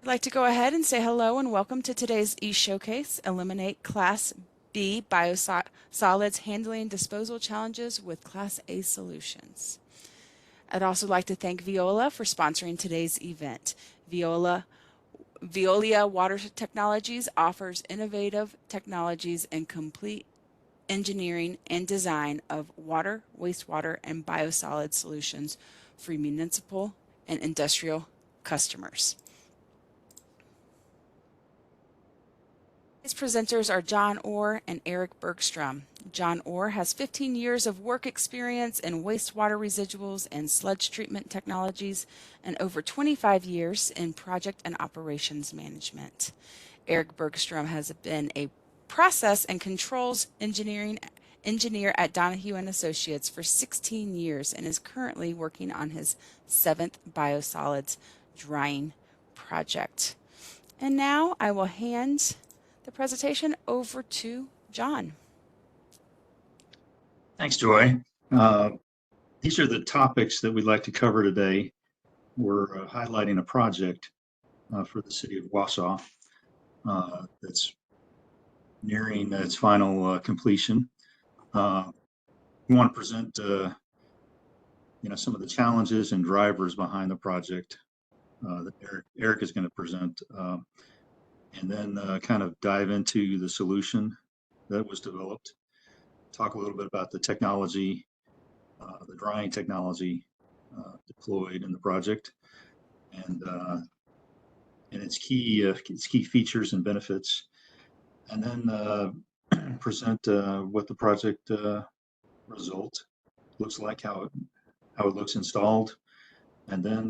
I'd like to go ahead and say hello and welcome to today's eShowcase, Eliminate Class B Biosolids Handling and Disposal Challenges with Class A Solutions. I'd also like to thank Veolia for sponsoring today's event. Veolia Water Technologies offers innovative technologies and complete engineering and design of water, wastewater, and biosolid solutions for municipal and industrial customers. Today's presenters are John Orr and Eric Bergstrom. John Orr has 15 years of work experience in wastewater residuals and sludge treatment technologies and over 25 years in project and operations management. Eric Bergstrom has been a process and controls engineer at Donahue and Associates for 16 years and is currently working on his 7th biosolids drying project. And now I will hand the presentation over to John. Thanks, Joy. These are the topics that we'd like to cover today. We're highlighting a project for the City of Wausau that's nearing its final completion. We want to present some of the challenges and drivers behind the project that Eric is going to present, and then kind of dive into the solution that was developed. Talk a little bit about the technology, the drying technology deployed in the project, and its key features and benefits, and then present what the project result looks like, how it looks installed, and then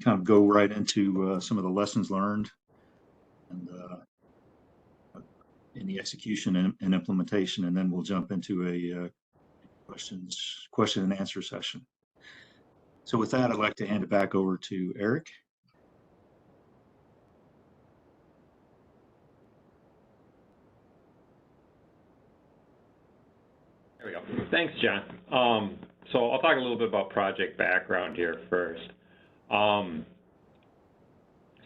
kind of go right into some of the lessons learned and in the execution and implementation, and then we'll jump into a question and answer session. So with that, I'd like to hand it back over to Eric. There we go. Thanks, John. So I'll talk a little bit about project background here first.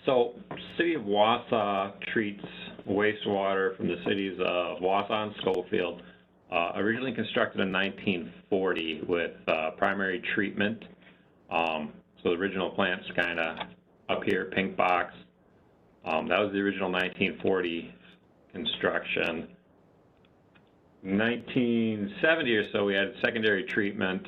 So City of Wausau treats wastewater from the cities of Wausau and Schofield, originally constructed in 1940 with primary treatment. So the original plant's kind of up here, pink box. That was the original 1940 construction. 1970 or so, we had secondary treatment.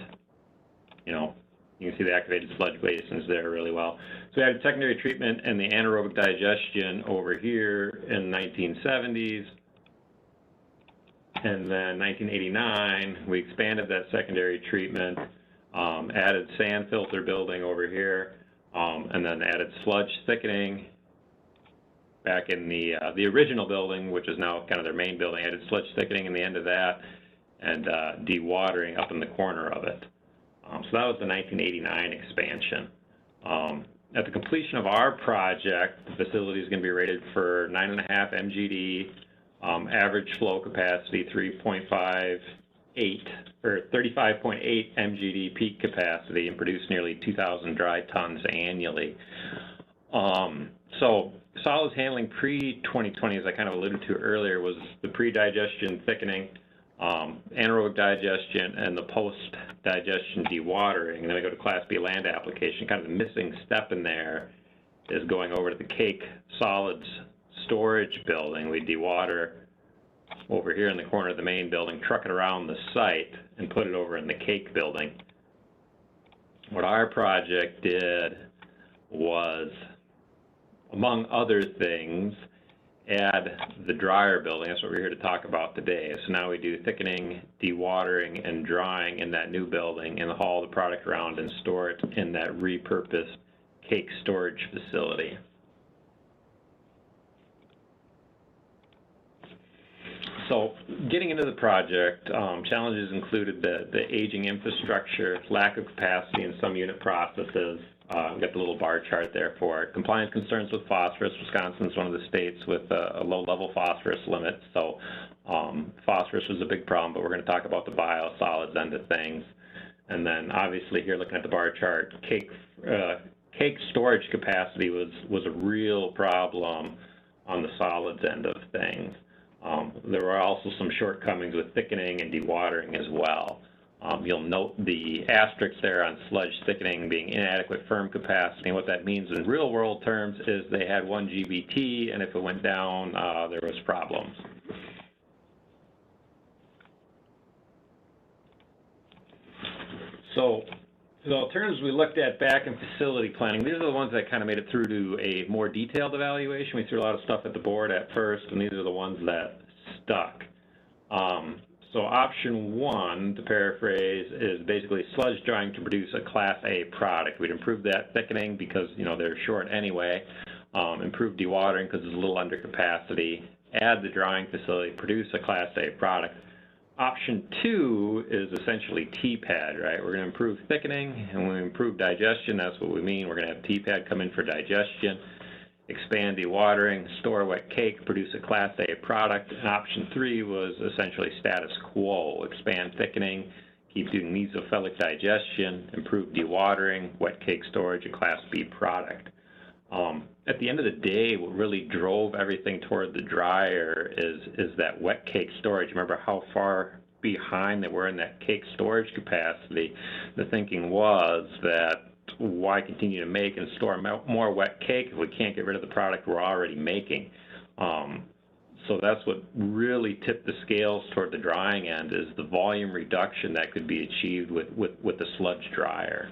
You can see the activated sludge basins there really well. So we had secondary treatment and the anaerobic digestion over here in the 1970s. And then 1989, we expanded that secondary treatment, added sand filter building over here, and then added sludge thickening back in the original building, which is now kind of their main building, added sludge thickening in the end of that, and dewatering up in the corner of it. So that was the 1989 expansion. At the completion of our project, the facility is going to be rated for 9.5 MGD, average flow capacity 3.58 or 35.8 MGD peak capacity, and produce nearly 2,000 dry tons annually. So solids handling pre-2020, as I kind of alluded to earlier, was the pre-digestion thickening, anaerobic digestion, and the post-digestion dewatering. And then we go to Class B land application. Kind of the missing step in there is going over to the cake solids storage building. We dewater over here in the corner of the main building, truck it around the site, and put it over in the cake building. What our project did was, among other things, add the dryer building. That's what we're here to talk about today. So now we do thickening, dewatering, and drying in that new building, and haul the product around and store it in that repurposed cake storage facility. So getting into the project, challenges included the aging infrastructure, lack of capacity in some unit processes. We've got the little bar chart there for it. Compliance concerns with phosphorus. Wisconsin is one of the states with a low-level phosphorus limit, so phosphorus was a big problem, but we're going to talk about the biosolids end of things. And then obviously here looking at the bar chart, cake cake storage capacity was a real problem on the solids end of things. There were also some shortcomings with thickening and dewatering as well. You'll note the asterisk there on sludge thickening being inadequate firm capacity. And what that means in real world terms is they had 1 GBT, and if it went down, there was problems. So the alternatives we looked at back in facility planning, these are the ones that kind of made it through to a more detailed evaluation. We threw a lot of stuff at the board at first, and these are the ones that stuck. So option 1, to paraphrase, is basically sludge drying to produce a Class A product. We'd improve that thickening because, you know, they're short anyway. Improve dewatering because it's a little under capacity. Add the drying facility, produce a Class A product. Option 2 is essentially T-pad, right? We're going to improve thickening, and when we improve digestion, that's what we mean. We're going to have T-pad come in for digestion, expand dewatering, store wet cake, produce a Class A product. And option 3 was essentially status quo, expand thickening, keep doing mesophilic digestion, improve dewatering, wet cake storage, a Class B product. At the end of the day, what really drove everything toward the dryer is that wet cake storage. Remember how far behind they were in that cake storage capacity? The thinking was that why continue to make and store more wet cake if we can't get rid of the product we're already making? So that's what really tipped the scales toward the drying end, is the volume reduction that could be achieved with the sludge dryer.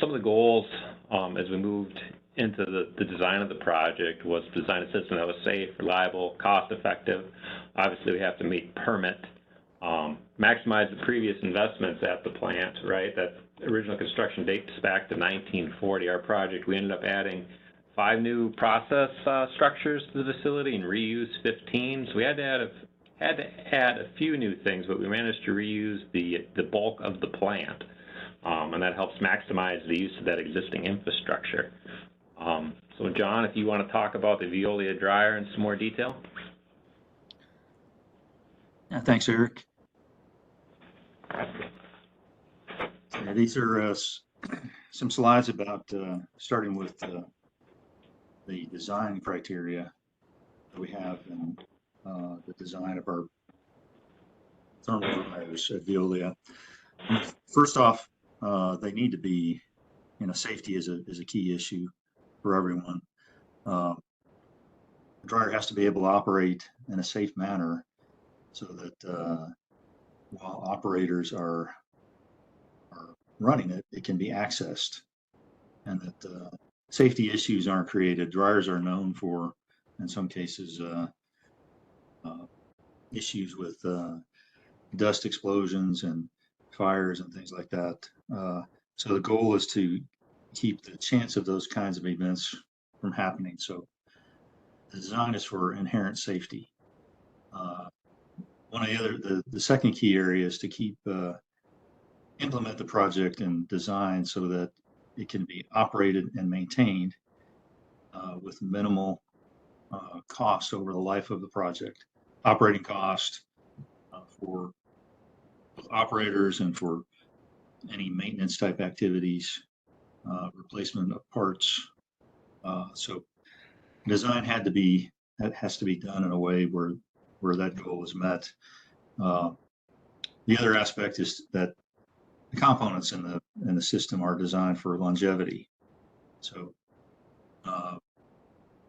Some of the goals as we moved into the design of the project was to design a system that was safe, reliable, cost-effective. Obviously, we have to meet permit, maximize the previous investments at the plant, right? That original construction dates back to 1940. Our project, we ended up adding 5 new process structures to the facility and reuse 15. So we had to add a few new things, but we managed to reuse the bulk of the plant. And that helps maximize the use of that existing infrastructure. So John, if you want to talk about the Veolia dryer in some more detail. Yeah, thanks, Eric. Yeah, these are some slides about starting with the design criteria that we have in the design of our thermal dryers at Veolia. First off, they need to be, you know, safety is a key issue for everyone. The dryer has to be able to operate in a safe manner so that while operators are running it, it can be accessed, and that safety issues aren't created. Dryers are known for, in some cases, issues with dust explosions and fires and things like that. So the goal is to keep the chance of those kinds of events from happening. So the design is for inherent safety. One of the second key area is to implement the project and design so that it can be operated and maintained with minimal cost over the life of the project. Operating cost for both operators and for any maintenance type activities, replacement of parts. So design has to be done in a way where that goal is met. The other aspect is that the components in the system are designed for longevity. So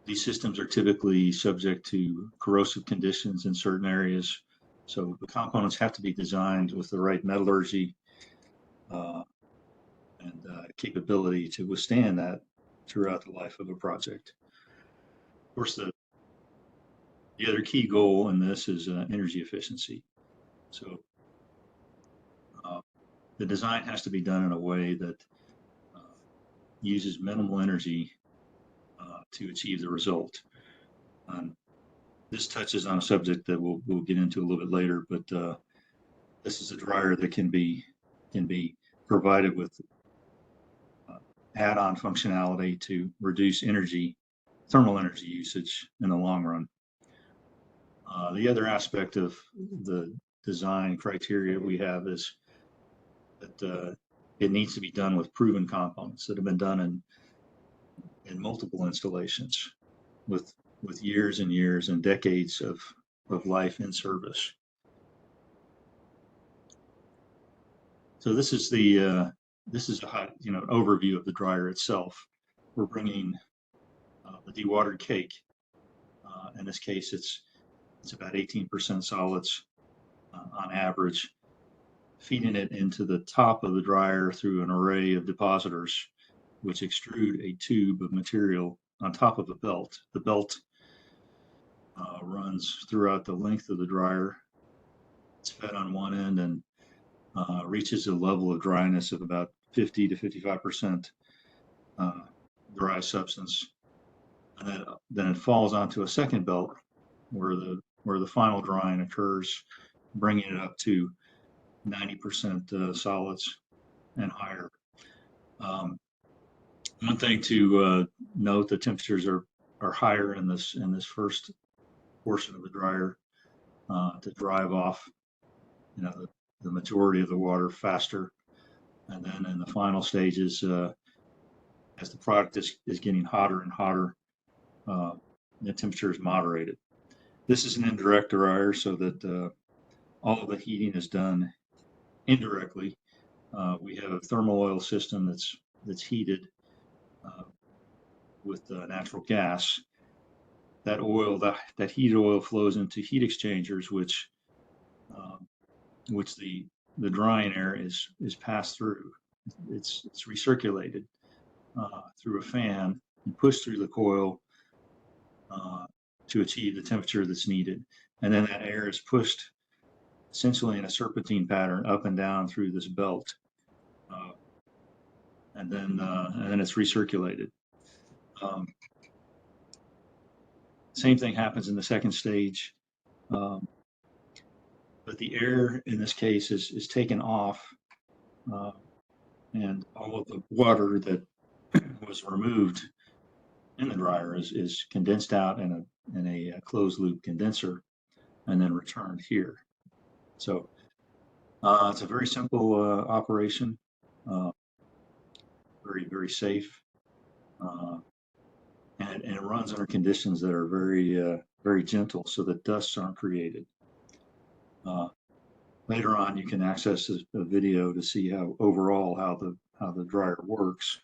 these systems are typically subject to corrosive conditions in certain areas. So the components have to be designed with the right metallurgy and capability to withstand that throughout the life of a project. Of course, the other key goal in this is energy efficiency. So the design has to be done in a way that uses minimal energy to achieve the result. This touches on a subject that we'll get into a little bit later, but this is a dryer that can be provided with add-on functionality to reduce thermal energy usage in the long run. The other aspect of the design criteria we have is But it needs to be done with proven components that have been done in multiple installations with years and years and decades of life in service. So this is a high, overview of the dryer itself. We're bringing the dewatered cake. In this case, it's about 18% solids on average, feeding it into the top of the dryer through an array of depositors, which extrude a tube of material on top of a belt. The belt runs throughout the length of the dryer. It's fed on one end and reaches a level of dryness of about 50 to 55% dry substance, and then it falls onto a second belt where the final drying occurs, bringing it up to 90% solids and higher. One thing to note: the temperatures are higher in this first portion of the dryer to drive off, the majority of the water faster, and then in the final stages, as the product is getting hotter and hotter, the temperature is moderated. This is an indirect dryer, so that all of the heating is done indirectly. We have a thermal oil system that's heated with natural gas. That oil, that heated oil, flows into heat exchangers, which the drying air is passed through. It's recirculated through a fan and pushed through the coil to achieve the temperature that's needed. And then that air is pushed essentially in a serpentine pattern up and down through this belt, and then it's recirculated. Same thing happens in the second stage, but the air in this case is taken off, and all of the water that was removed in the dryer is condensed out in a closed loop condenser and then returned here. So it's a very simple operation, very, very safe, and it runs under conditions that are very, very gentle, so that dusts aren't created. Later on, you can access a video to see how the dryer works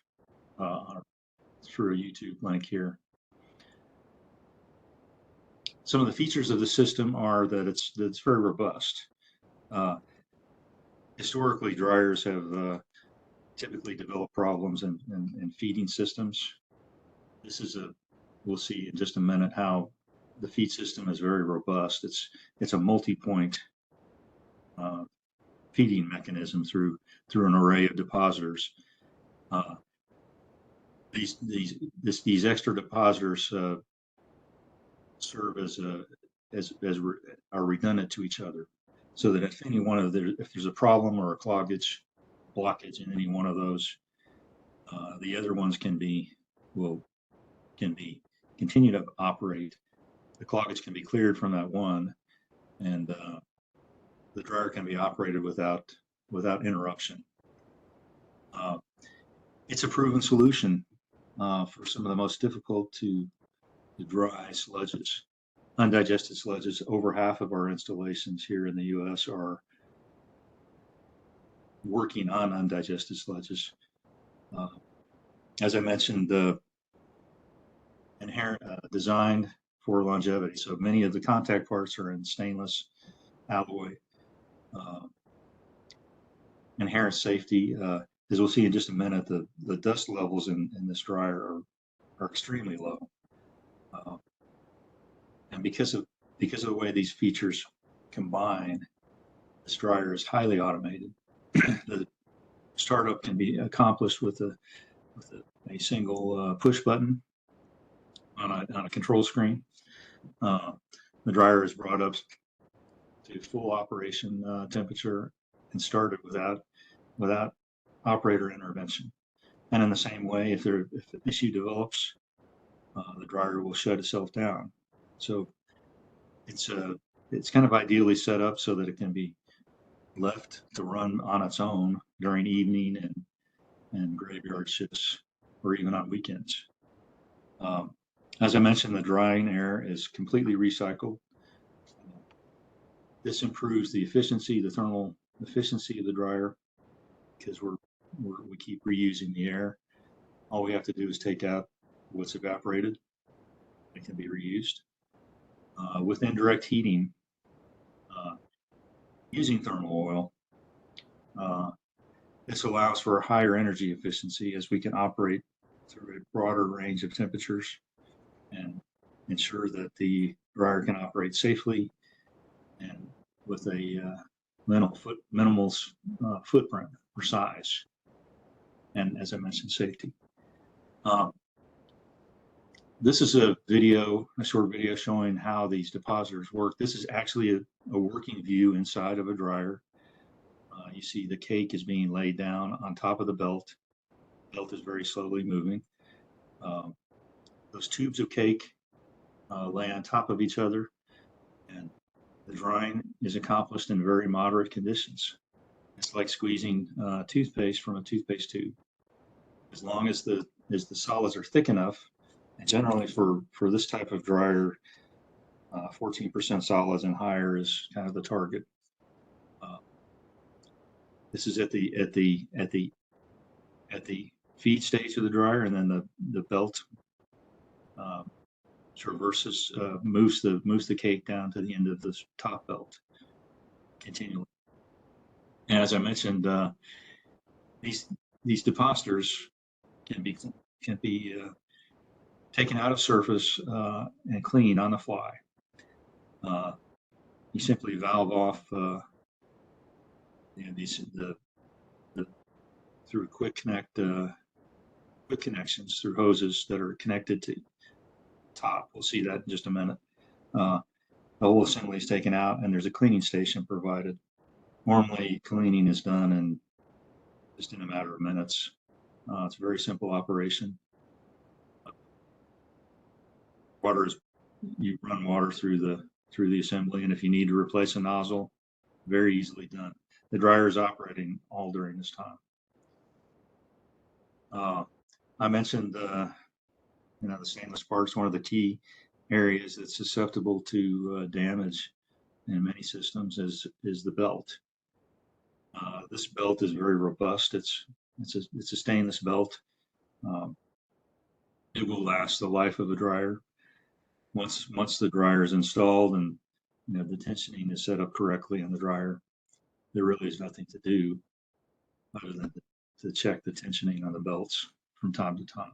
through a YouTube link here. Some of the features of the system are that it's very robust. Historically, dryers have typically developed problems in feeding systems. We'll see in just a minute how the feed system is very robust. It's a multi-point feeding mechanism through an array of depositors. These extra depositors serve as are redundant to each other, so that if there's a problem or a blockage in any one of those, the other ones can continue to operate. The cloggage can be cleared from that one, and the dryer can be operated without interruption. It's a proven solution for some of the most difficult to dry sludges, undigested sludges. Over half of our installations here in the U.S. are working on undigested sludges. As I mentioned, inherent designed for longevity. So many of the contact parts are in stainless alloy. Inherent safety. As we'll see in just a minute, the dust levels in this dryer are extremely low. And because of the way these features combine, this dryer is highly automated. The startup can be accomplished with a single push button on a control screen. The dryer is brought up to full operation temperature and started without operator intervention. And in the same way, if an issue develops, the dryer will shut itself down. So it's kind of ideally set up so that it can be left to run on its own during evening and graveyard shifts, or even on weekends. As I mentioned, the drying air is completely recycled. This improves the efficiency, the thermal efficiency of the dryer, because we keep reusing the air. All we have to do is take out what's evaporated. It can be reused. With indirect heating, using thermal oil, this allows for a higher energy efficiency, as we can operate through a broader range of temperatures and ensure that the dryer can operate safely and with a minimal footprint or size. And as I mentioned, safety. This is a short video showing how these depositors work. This is actually a working view inside of a dryer. You see the cake is being laid down on top of the belt. The belt is very slowly moving. Those tubes of cake lay on top of each other, and the drying is accomplished in very moderate conditions. It's like squeezing toothpaste from a toothpaste tube. As long as the solids are thick enough, and generally for this type of dryer, 14% solids and higher is kind of the target. This is at the feed stage of the dryer, and then the belt traverses, moves the cake down to the end of the top belt continually. And as I mentioned, these depositors can be taken out of surface and cleaned on the fly. You simply valve off through quick connections through hoses that are connected to top. We'll see that in just a minute. The whole assembly is taken out, and there's a cleaning station provided. Normally, cleaning is done just in a matter of minutes. It's a very simple operation. You run water through the assembly, and if you need to replace a nozzle, very easily done. The dryer is operating all during this time. I mentioned the stainless parts. One of the key areas that's susceptible to damage in many systems is the belt. This belt is very robust. It's a stainless belt. It will last the life of a dryer. Once the dryer is installed and the tensioning is set up correctly on the dryer, there really is nothing to do other than to check the tensioning on the belts from time to time.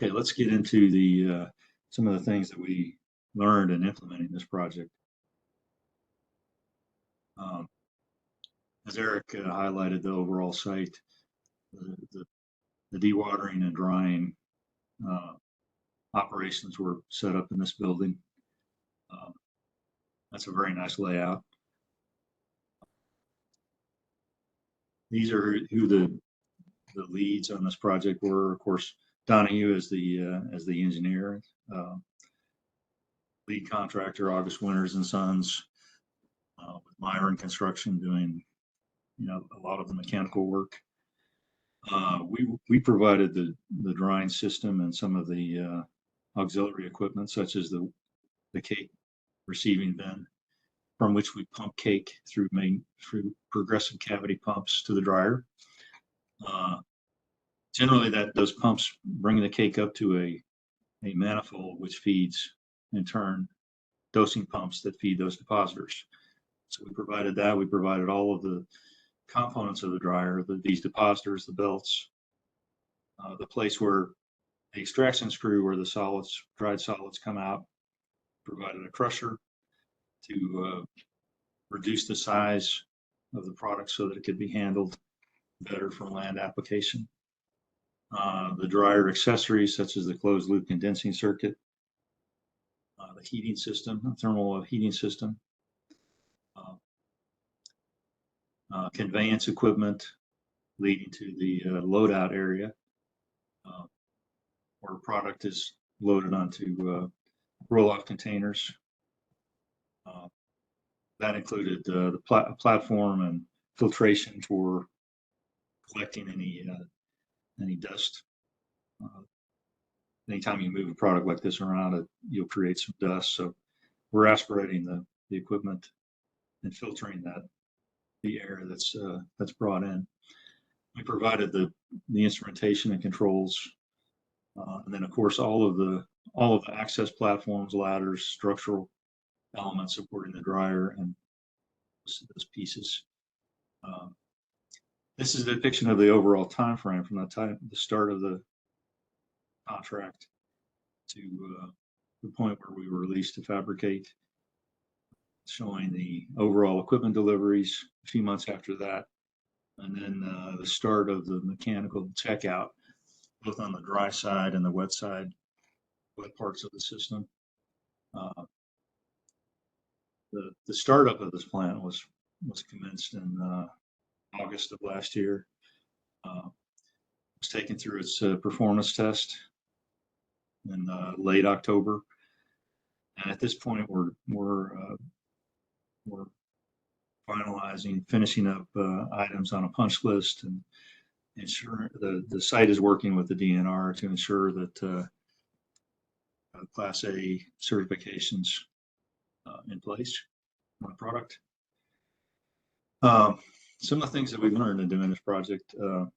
Okay, let's get into some of the things that we learned in implementing this project. As Eric highlighted, the overall site, the dewatering and drying operations were set up in this building. That's a very nice layout. These are who the leads on this project were. Of course, Donahue as the engineer, lead contractor August Winters and Sons, with Myron Construction doing a lot of the mechanical work. We provided the drying system and some of the auxiliary equipment, such as the cake receiving bin, from which we pump cake through progressive cavity pumps to the dryer. Generally, those pumps bring the cake up to a manifold, which feeds in turn dosing pumps that feed those depositors. So we provided that. We provided all of the components of the dryer, these depositors, the belts, the place where the extraction screw where the dried solids come out. Provided a crusher to reduce the size of the product so that it could be handled better for land application. The dryer accessories, such as the closed loop condensing circuit, the heating system, the thermal heating system, conveyance equipment leading to the loadout area, where product is loaded onto roll-off containers. That included the platform and filtration for collecting any dust. Anytime you move a product like this around, you'll create some dust. So we're aspirating the equipment and filtering the air that's brought in. We provided the instrumentation and controls, and then of course all of the access platforms, ladders, structural elements supporting the dryer, and those pieces. This is a depiction of the overall time frame from the start of the contract to the point where we were released to fabricate, showing the overall equipment deliveries a few months after that, and then the start of the mechanical checkout, both on the dry side and the wet side, wet parts of the system. The startup of this plant was commenced in August of last year. Was taken through its performance test in late October, and at this point we're finishing up items on a punch list, and ensure the site is working with the DNR to ensure that Class A certifications in place on the product. Some of the things that we've learned in doing this project, of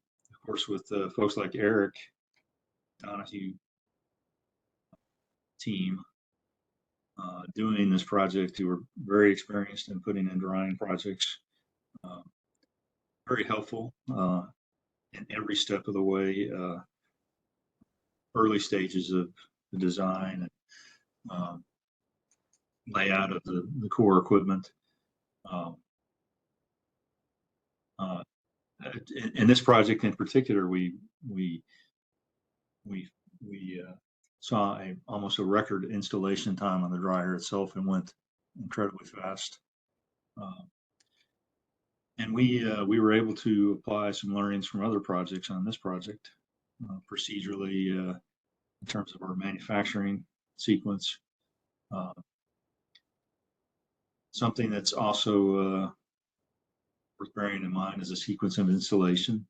course, with folks like Eric Donahue team doing this project, who are very experienced in putting in drying projects, very helpful in every step of the way, early stages of the design and layout of the core equipment. In this project in particular, we saw almost a record installation time on the dryer itself, and went incredibly fast. And we were able to apply some learnings from other projects on this project, procedurally, in terms of our manufacturing sequence. Something that's also worth bearing in mind is a sequence of installation.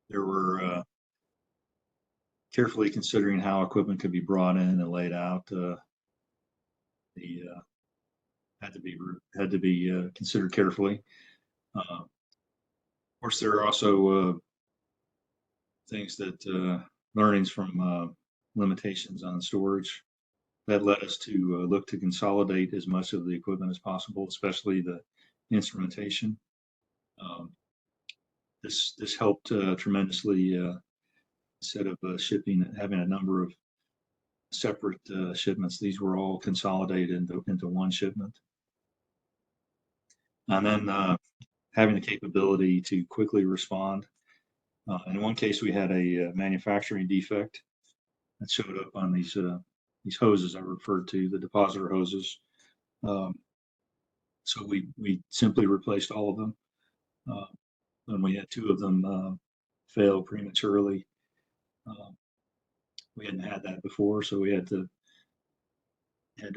There were carefully considering how equipment could be brought in and laid out. Had to be considered carefully. Of course, there are also things that learnings from limitations on storage that led us to look to consolidate as much of the equipment as possible, especially the instrumentation. This helped tremendously. Instead of having a number of separate shipments, these were all consolidated into one shipment. And then having the capability to quickly respond. In one case, we had a manufacturing defect that showed up on these hoses I referred to, the Depositor hoses. So we simply replaced all of them. And we had two of them fail prematurely. We hadn't had that before, so we had to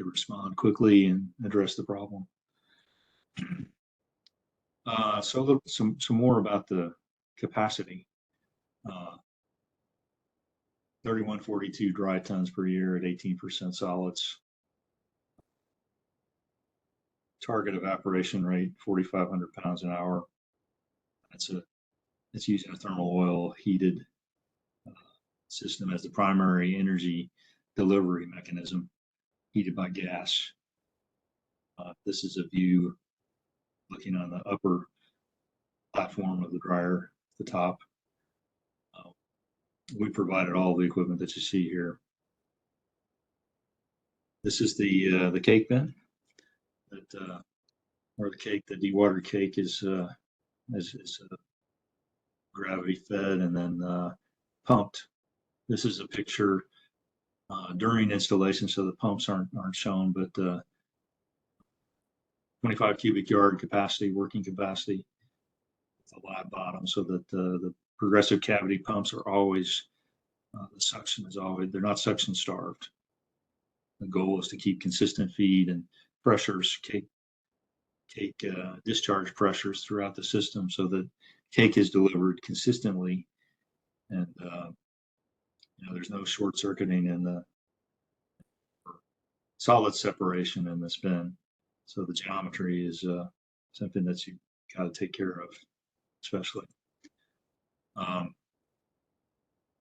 respond quickly and address the problem. So some more about the capacity. 3142 dry tons per year at 18% solids. Target evaporation rate 4,500 pounds an hour. It's using a thermal oil heated system as the primary energy delivery mechanism, heated by gas. This is a view looking on the upper platform of the dryer, the top. We provided all the equipment that you see here. This is the cake bin that, or the cake, the dewatered cake is gravity fed and then pumped. This is a picture during installation, so the pumps aren't shown, but 25 cubic yard capacity, working capacity, with a lab bottom, so that the progressive cavity pumps are always, the suction is always, they're not suction starved. The goal is to keep consistent feed and pressures, cake discharge pressures throughout the system so that cake is delivered consistently, and there's no short circuiting in the solid separation in this bin. So the geometry is something that you got to take care of, especially.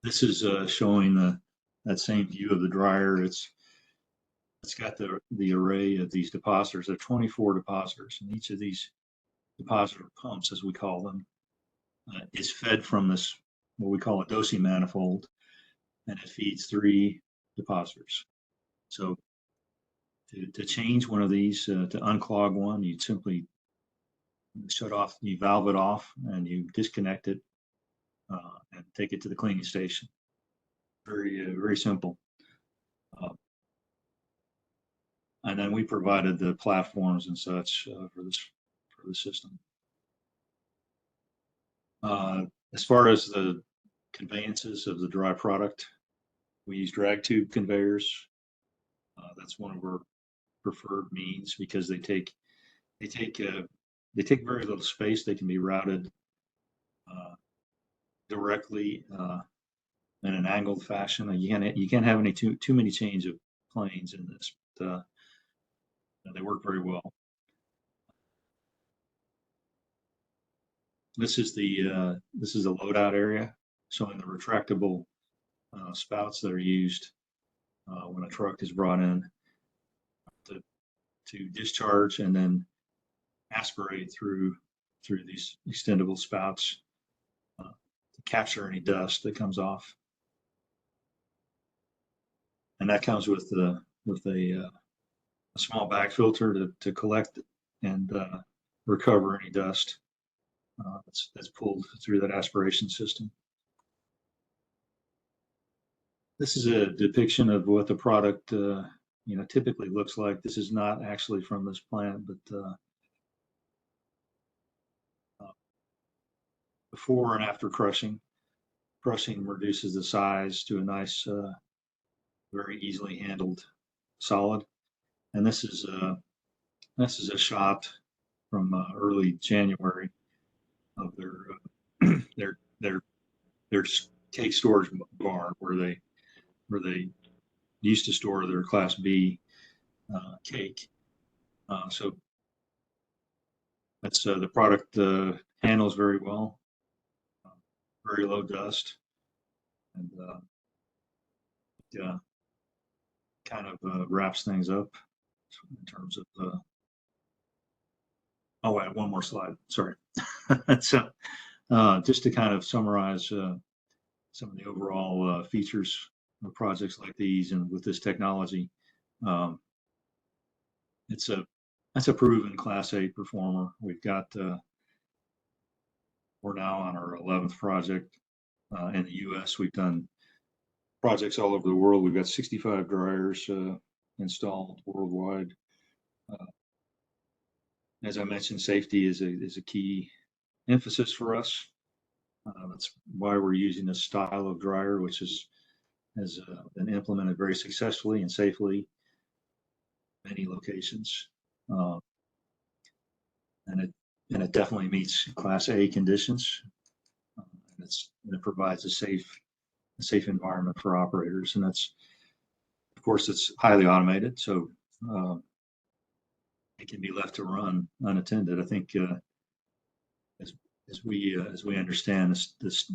This is showing that same view of the dryer. It's got the array of these depositors. There are 24 depositors, and each of these depositor pumps, as we call them, is fed from this, what we call a dosing manifold, and it feeds 3 depositors. So to change one of these, to unclog one, you'd simply shut off, you valve it off, and you disconnect it and take it to the cleaning station. Very simple. And then we provided the platforms and such for the system. As far as the conveyances of the dry product, we use drag tube conveyors. That's one of our preferred means because they take very little space. They can be routed directly in an angled fashion. You can't have any too many change of planes in this, but they work very well. This is the loadout area showing the retractable spouts that are used when a truck is brought in to discharge and then aspirate through these extendable spouts to capture any dust that comes off. And that comes with a small bag filter to collect and recover any dust that's pulled through that aspiration system. This is a depiction of what the product typically looks like. This is not actually from this plant, but before and after crushing. Crushing reduces the size to a nice, very easily handled solid. And this is a shot from early January of their cake storage barn where they used to store their Class B cake. So that's the product handles very well, very low dust, and kind of wraps things up in terms of. Oh, I have one more slide. Sorry. So just to kind of summarize some of the overall features of projects like these and with this technology, that's a proven Class A performer. We've got we're now on our 11th project in the U.S. We've done projects all over the world. We've got 65 dryers installed worldwide. As I mentioned, safety is a key emphasis for us. That's why we're using this style of dryer, which has been implemented very successfully and safely in many locations. And it definitely meets Class A conditions. And it provides a safe environment for operators. And that's, of course, it's highly automated, so it can be left to run unattended. I think as we understand, this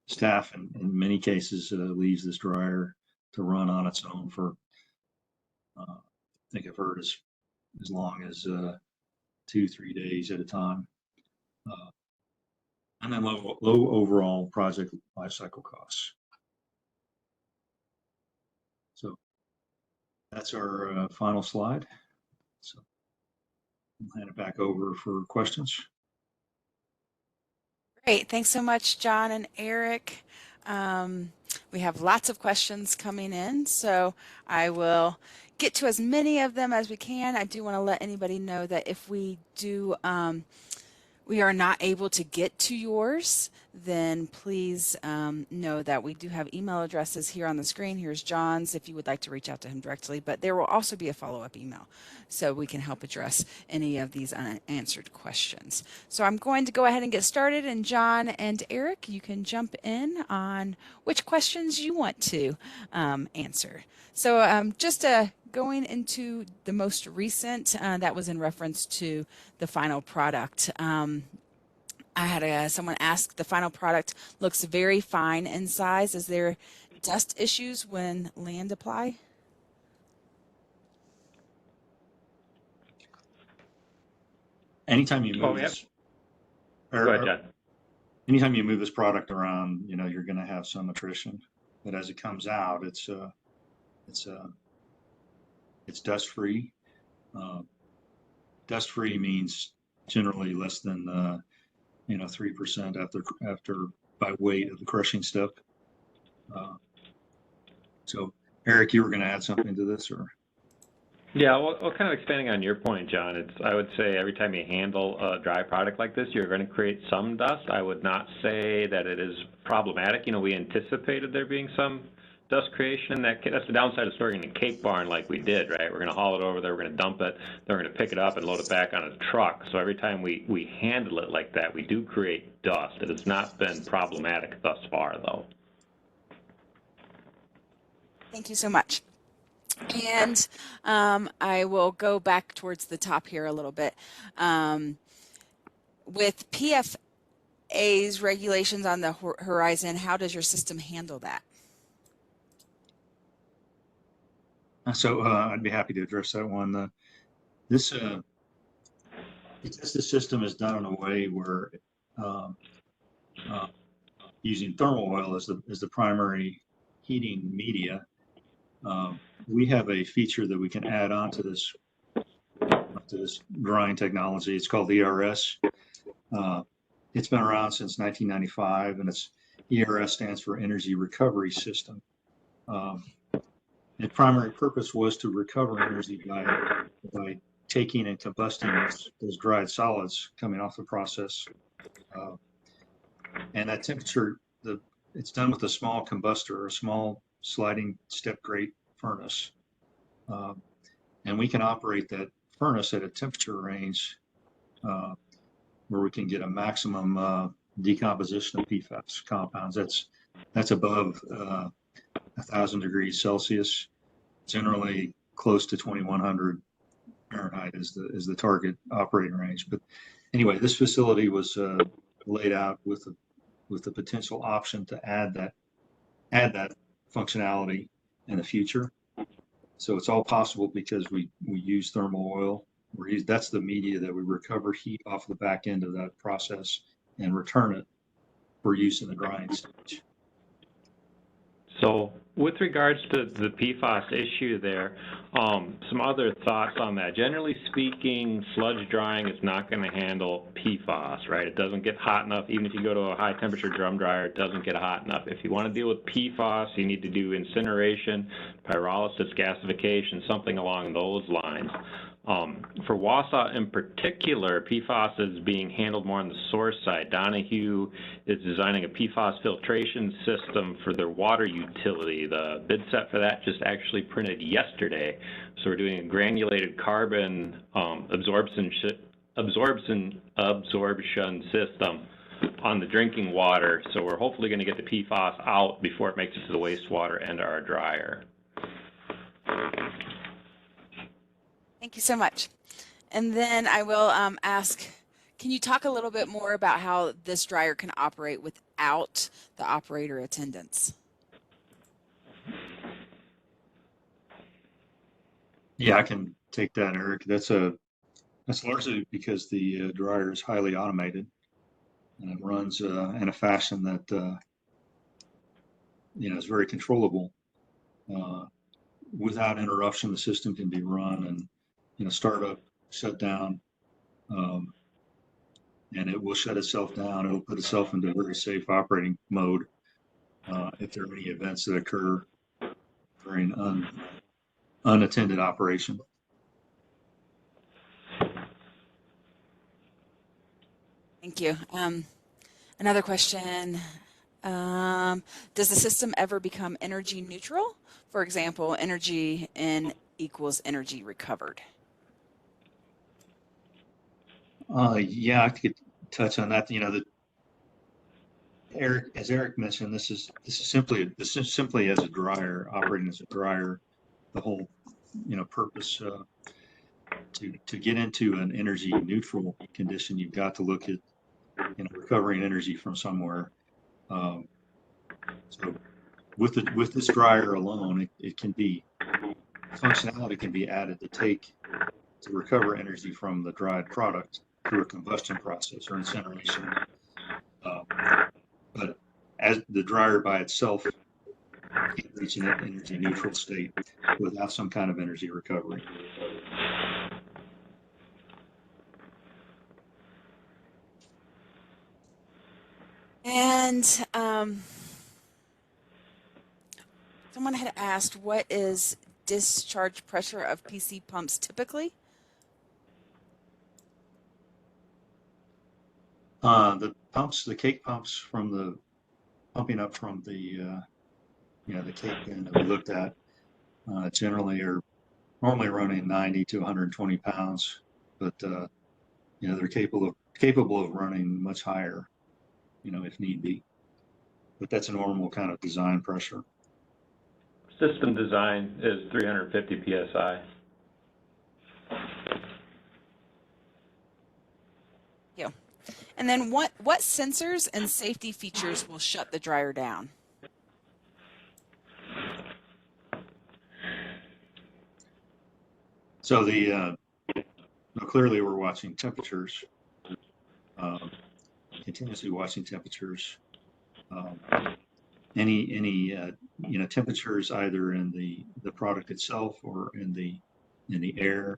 staff in many cases leaves this dryer to run on its own for I think I've heard as long as 2-3 days at a time, and then low overall project lifecycle costs. So that's our final slide. So I'll hand it back over for questions. Great. Thanks so much, John and Eric. We have lots of questions coming in, so I will get to as many of them as we can. I do want to let anybody know that if we do we are not able to get to yours, then please know that we do have email addresses here on the screen. Here's John's if you would like to reach out to him directly, but there will also be a follow-up email so we can help address any of these unanswered questions. So I'm going to go ahead and get started, and John and Eric, you can jump in on which questions you want to answer. So just going into the most recent, that was in reference to the final product. I had someone ask, the final product looks very fine in size. Is there dust issues when land apply? Anytime you move yep. this, Go ahead, John. anytime you move this product around, you're going to have some attrition. But as it comes out, it's dust free. Dust free means generally less than 3% after by weight of the crushing step. So Eric, you were going to add something to this, or? Yeah, well, kind of expanding on your point, John, I would say every time you handle a dry product like this, you're going to create some dust. I would not say that it is problematic. We anticipated there being some dust creation. That's the downside of storing it in a cake barn like we did, right? We're going to haul it over there, we're going to dump it, then we're going to pick it up and load it back on a truck. So every time we handle it like that, we do create dust. It has not been problematic thus far, though. Thank you so much. And I will go back towards the top here a little bit. With PFA's regulations on the horizon, how does your system handle that? So I'd be happy to address that one. Because the system is done in a way where using thermal oil as the primary heating media, we have a feature that we can add on to this drying technology. It's called ERS. It's been around since 1995, and ERS stands for Energy Recovery System. Its primary purpose was to recover energy by taking and combusting those dried solids coming off the process. And that temperature, it's done with a small combustor, a small sliding step grate furnace. And we can operate that furnace at a temperature range where we can get a maximum decomposition of PFAS compounds. That's above 1,000 degrees Celsius, generally close to 2,100 Fahrenheit is the target operating range. But anyway, this facility was laid out with the potential option to add that functionality in the future. So it's all possible because we use thermal oil. That's the media that we recover heat off the back end of that process and return it for use in the drying stage. So with regards to the PFAS issue there, some other thoughts on that. Generally speaking, sludge drying is not going to handle PFAS, right? It doesn't get hot enough. Even if you go to a high temperature drum dryer, it doesn't get hot enough. If you want to deal with PFAS, you need to do incineration, pyrolysis, gasification, something along those lines. For Wausau in particular, PFAS is being handled more on the source side. Donahue is designing a PFAS filtration system for their water utility. The bid set for that just actually printed yesterday. So we're doing a granulated carbon absorption system on the drinking water. So we're hopefully going to get the PFAS out before it makes it to the wastewater and our dryer. Thank you so much. And then I will ask, can you talk a little bit more about how this dryer can operate without the operator attendance? Yeah, I can take that, Eric. That's largely because the dryer is highly automated, and it runs in a fashion that is very controllable. Without interruption, the system can be run and start up, shut down, and it will shut itself down. It'll put itself into a very safe operating mode if there are any events that occur during unattended operation. Thank you. Another question. Does the system ever become energy neutral? For example, energy in equals energy recovered. Yeah, I could touch on that. You know, as Eric mentioned, this is simply as a dryer, operating as a dryer. The whole, purpose to get into an energy neutral condition, you've got to look at, recovering energy from somewhere. So with this dryer alone, it can be functionality can be added to recover energy from the dried product through a combustion process or incineration. But as the dryer by itself can't reach an energy neutral state without some kind of energy recovery. And someone had asked, what is discharge pressure of PC pumps typically? The cake pumps from the pumping up from the cake bin that we looked at generally are normally running 90 to 120 pounds, but they're capable of running much higher, if need be. But that's a normal kind of design pressure. System design is 350 psi. Yeah. And then what sensors and safety features will shut the dryer down? So clearly we're watching temperatures, continuously watching temperatures. Any temperatures either in the product itself or in the air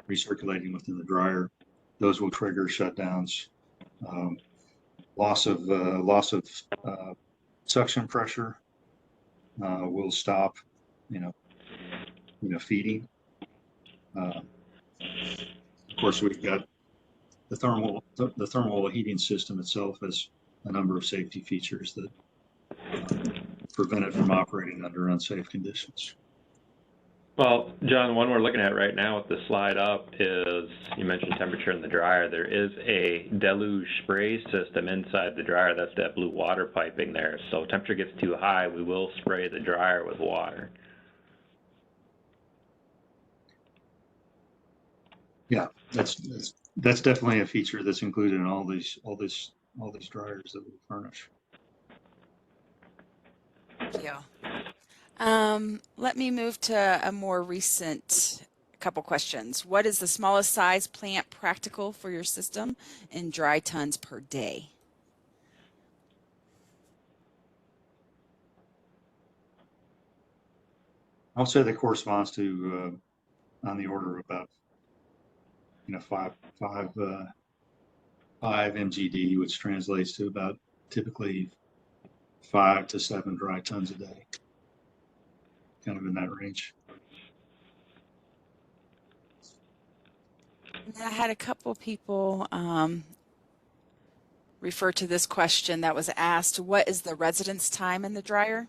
recirculating within the dryer, those will trigger shutdowns. Loss of suction pressure will stop, feeding. Of course, we've got the thermal heating system itself has a number of safety features that prevent it from operating under unsafe conditions. Well, John, the one we're looking at right now with the slide up is, you mentioned temperature in the dryer. There is a deluge spray system inside the dryer. That's that blue water piping there. So if temperature gets too high, we will spray the dryer with water. Yeah, that's definitely a feature that's included in all these dryers that we furnish. Thank you. Let me move to a more recent couple questions. What is the smallest size plant practical for your system in dry tons per day? I'll say that corresponds to on the order of about 5 mgd, which translates to about typically 5 to 7 dry tons a day, kind of in that range. I had a couple people refer to this question that was asked. What is the residence time in the dryer?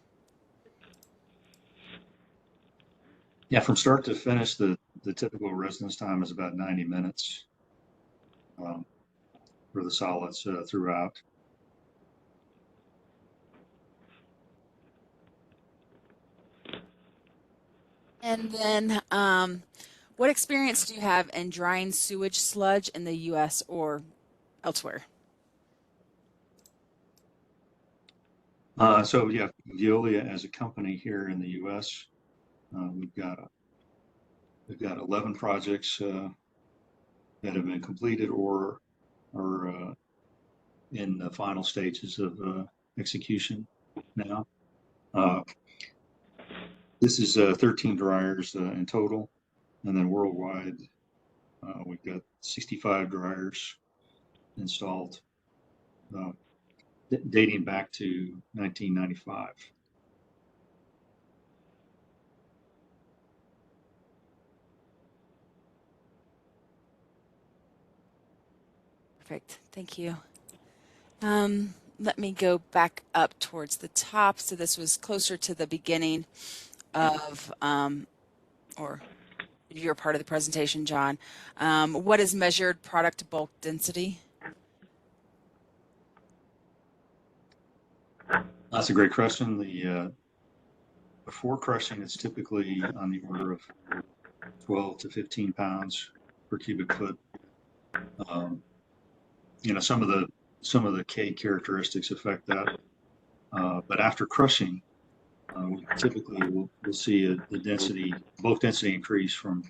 Yeah, from start to finish, the typical residence time is about 90 minutes for the solids throughout. And then what experience do you have in drying sewage sludge in the U.S. or elsewhere? So yeah, Veolia as a company here in the U.S., we've got 11 projects that have been completed or are in the final stages of execution now. This is 13 dryers in total, and then worldwide we've got 65 dryers installed, dating back to 1995. Perfect. Thank you. Let me go back up towards the top. So this was closer to the beginning of, or your part of the presentation, John. What is measured product bulk density? That's a great question. Before crushing, it's typically on the order of 12 to 15 pounds per cubic foot. Some of the K characteristics affect that. But after crushing, we typically will see the bulk density increase from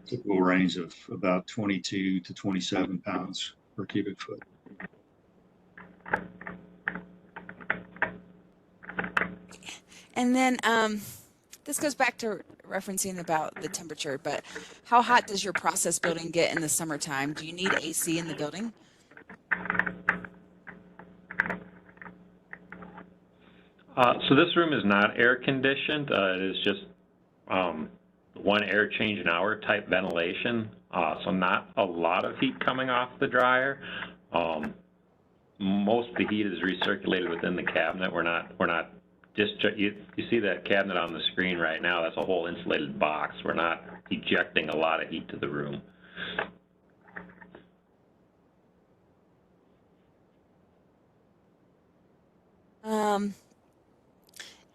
typical range of about 22 to 27 pounds per cubic foot. And then this goes back to referencing about the temperature, but how hot does your process building get in the summertime? Do you need AC in the building? So this room is not air conditioned. It is just one air change an hour type ventilation. So not a lot of heat coming off the dryer. Most of the heat is recirculated within the cabinet. We're not you see that cabinet on the screen right now, that's a whole insulated box. We're not ejecting a lot of heat to the room.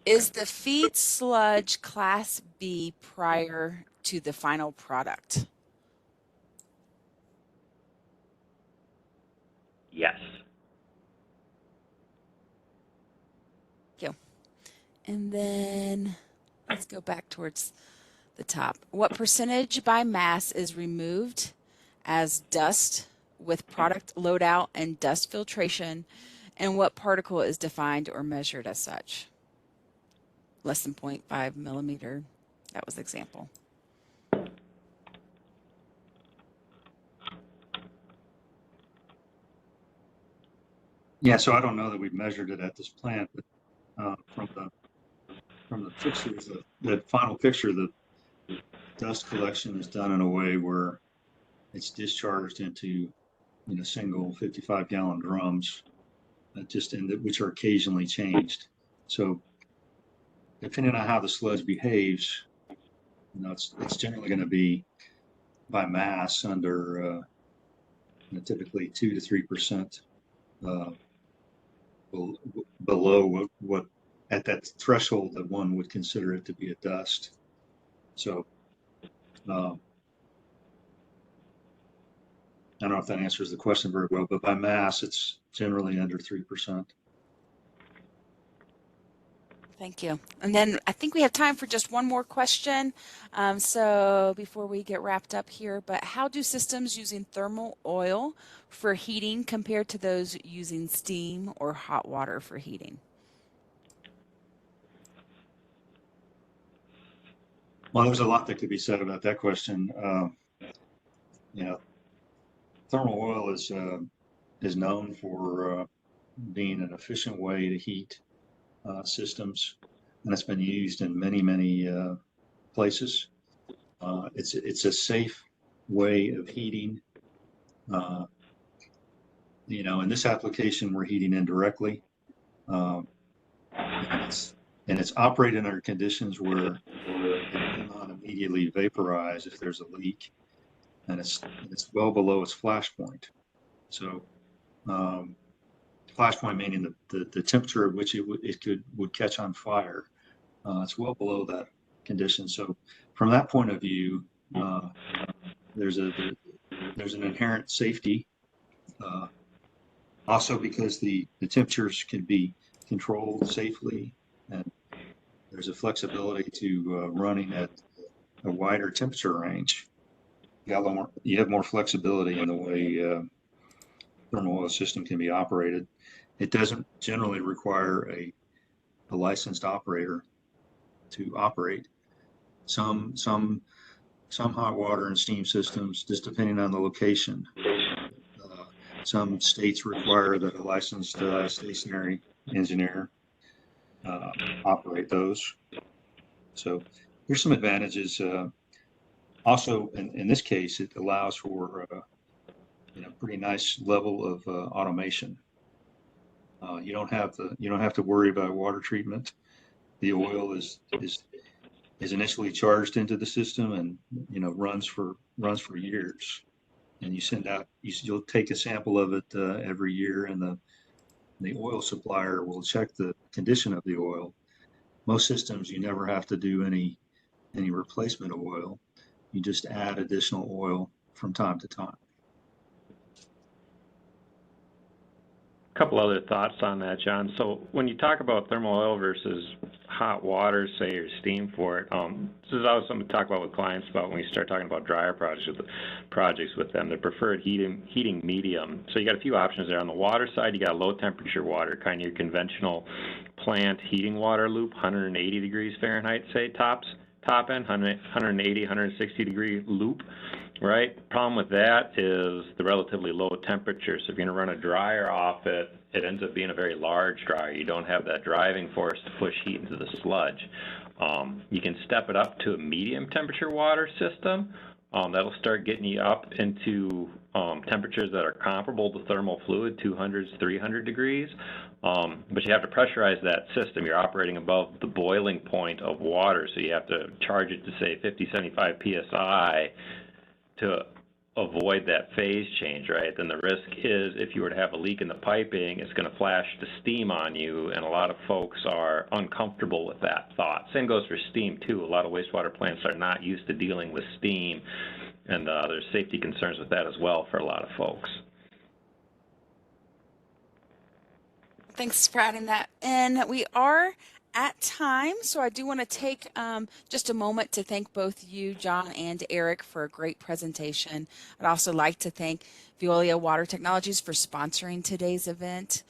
Is the feed sludge Class B prior to the final product? Yes. Thank you. And then let's go back towards the top. What percentage by mass is removed as dust with product loadout and dust filtration, and what particle is defined or measured as such? Less than 0.5 millimeter. That was the example. Yeah, so I don't know that we've measured it at this plant, but from the pictures, the final picture, the dust collection is done in a way where it's discharged into single 55-gallon drums, which are occasionally changed. So depending on how the sludge behaves, it's generally going to be by mass under typically 2 to 3% below what at that threshold that one would consider it to be a dust. So I don't know if that answers the question very well, but by mass, it's generally under 3%. Thank you. And then I think we have time for just one more question. So before we get wrapped up here, but how do systems using thermal oil for heating compare to those using steam or hot water for heating? Well, there's a lot that could be said about that question. Thermal oil is known for being an efficient way to heat systems, and it's been used in many places. It's a safe way of heating. In this application, we're heating indirectly, and it's operated under conditions where it will not immediately vaporize if there's a leak, and it's well below its flash point. So flash point meaning the temperature at which it would catch on fire. It's well below that condition. So from that point of view, there's an inherent safety. Also because the temperatures can be controlled safely, and there's a flexibility to running at a wider temperature range. You have more flexibility in the way thermal oil system can be operated. It doesn't generally require a licensed operator to operate. Some hot water and steam systems, just depending on the location. Some states require that a licensed stationary engineer operate those. So here's some advantages. Also, in this case, it allows for pretty nice level of automation. You don't have to worry about water treatment. The oil is initially charged into the system and runs for years. And you send out you'll take a sample of it every year, and the oil supplier will check the condition of the oil. Most systems you never have to do any replacement of oil. You just add additional oil from time to time. Couple other thoughts on that, John. So when you talk about thermal oil versus hot water, say, or steam for it, this is always something to talk about with clients about when we start talking about dryer projects with them. Their preferred heating medium. So you got a few options there. On the water side, you got low temperature water, kind of your conventional plant heating water loop, 180 degrees Fahrenheit, say, top end, 180, 160 degree loop. Right. Problem with that is the relatively low temperature. So if you're going to run a dryer off it, it ends up being a very large dryer. You don't have that driving force to push heat into the sludge. You can step it up to a medium temperature water system. That'll start getting you up into temperatures that are comparable to thermal fluid, 200s, 300 degrees. But you have to pressurize that system. You're operating above the boiling point of water, so you have to charge it to, say, 50, 75 psi to avoid that phase change, right? Then the risk is if you were to have a leak in the piping, it's going to flash the steam on you, and a lot of folks are uncomfortable with that thought. Same goes for steam, too. A lot of wastewater plants are not used to dealing with steam, and there's safety concerns with that as well for a lot of folks. Thanks for adding that in. We are at time, so I do want to take just a moment to thank both you, John, and Eric, for a great presentation. I'd also like to thank Veolia Water Technologies for sponsoring today's event.